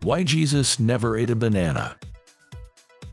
Why Jesus never ate a banana.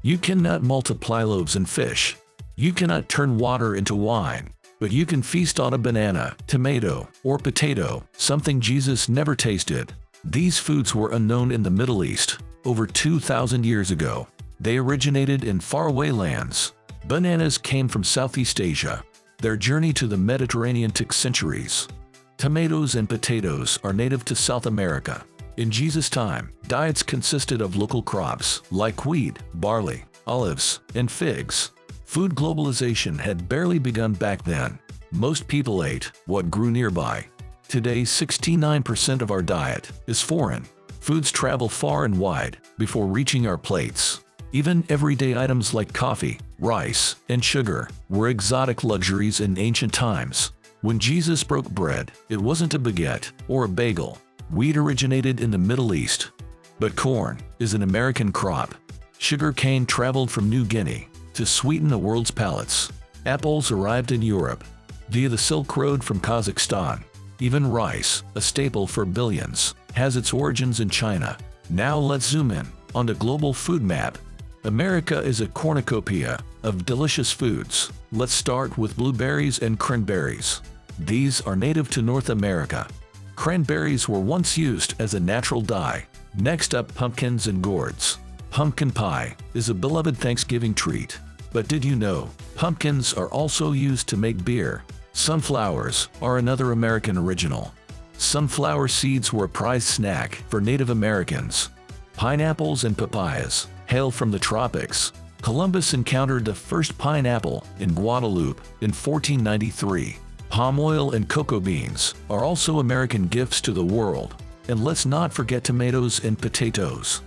You cannot multiply loaves and fish. You cannot turn water into wine. But you can feast on a banana, tomato, or potato, something Jesus never tasted. These foods were unknown in the Middle East over 2,000 years ago. They originated in faraway lands. Bananas came from Southeast Asia. Their journey to the Mediterranean took centuries. Tomatoes and potatoes are native to South America. In Jesus' time, diets consisted of local crops like wheat, barley, olives, and figs. Food globalization had barely begun back then. Most people ate what grew nearby. Today, 69% of our diet is foreign. Foods travel far and wide before reaching our plates. Even everyday items like coffee, rice, and sugar were exotic luxuries in ancient times. When Jesus broke bread, it wasn't a baguette or a bagel. Wheat originated in the Middle East. But corn is an American crop. Sugar cane traveled from New Guinea to sweeten the world's palates. Apples arrived in Europe via the Silk Road from Kazakhstan. Even rice, a staple for billions, has its origins in China. Now let's zoom in on the global food map. America is a cornucopia of delicious foods. Let's start with blueberries and cranberries. These are native to North America. Cranberries were once used as a natural dye. Next up, pumpkins and gourds. Pumpkin pie is a beloved Thanksgiving treat. But did you know, pumpkins are also used to make beer? Sunflowers are another American original. Sunflower seeds were a prized snack for Native Americans. Pineapples and papayas hail from the tropics. Columbus encountered the first pineapple in Guadeloupe in 1493. Palm oil and cocoa beans are also American gifts to the world. And let's not forget tomatoes and potatoes.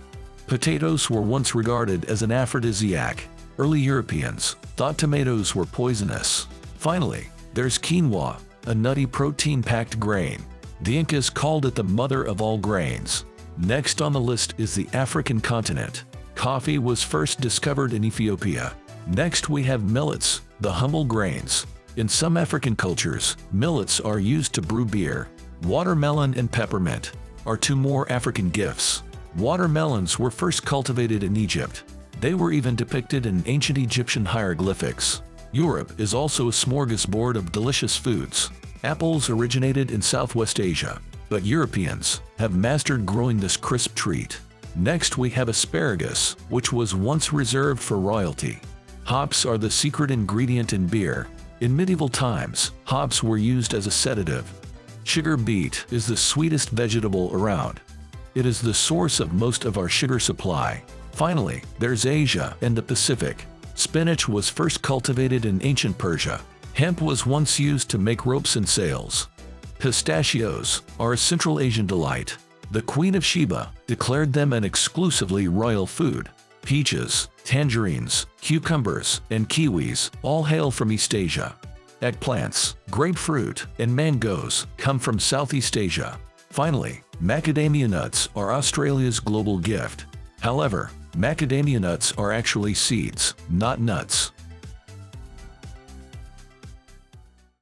Potatoes were once regarded as an aphrodisiac. Early Europeans thought tomatoes were poisonous. Finally, there's quinoa, a nutty protein-packed grain. The Incas called it the mother of all grains. Next on the list is the African continent. Coffee was first discovered in Ethiopia. Next we have millets, the humble grains. In some African cultures, millets are used to brew beer. Watermelon and peppermint are two more African gifts. Watermelons were first cultivated in Egypt. They were even depicted in ancient Egyptian hieroglyphics. Europe is also a smorgasbord of delicious foods. Apples originated in Southwest Asia, but Europeans have mastered growing this crisp treat. Next we have asparagus, which was once reserved for royalty. Hops are the secret ingredient in beer. In medieval times, hops were used as a sedative. Sugar beet is the sweetest vegetable around. It is the source of most of our sugar supply. Finally, there's Asia and the Pacific. Spinach was first cultivated in ancient Persia. Hemp was once used to make ropes and sails. Pistachios are a Central Asian delight. The Queen of Sheba declared them an exclusively royal food. Peaches, tangerines, cucumbers, and kiwis all hail from East Asia. Eggplants, grapefruit, and mangoes come from Southeast Asia. Finally, macadamia nuts are Australia's global gift. However, macadamia nuts are actually seeds, not nuts.